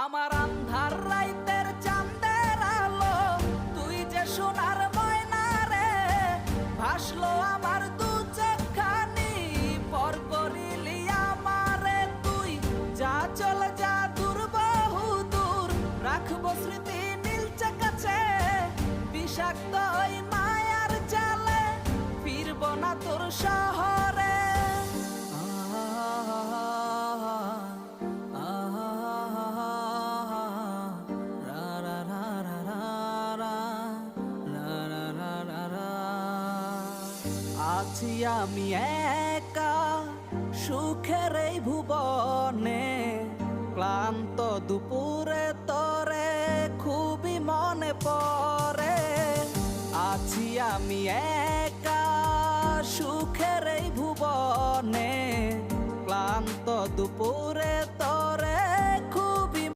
আমার আন্ধার রাইতের চাঁদের আলো, তুই যে সোনার ময়না রে, ভাসলো আমার দু চোখখানি, পর করিলি আমারে তুই। যা চলে যা দূর বহু দূর, রাখবো স্মৃতি নীলচে কাছে, বিষাক্ত ওই মায়ার জালে ফিরব না তোর শহরে। আছি আমি একা সুখের এই ভুবনে, ক্লান্ত দুপুরে তোরে খুবই মনে পড়ে। আছি আমি একা সুখের এই ভুবনে, ক্লান্ত দুপুর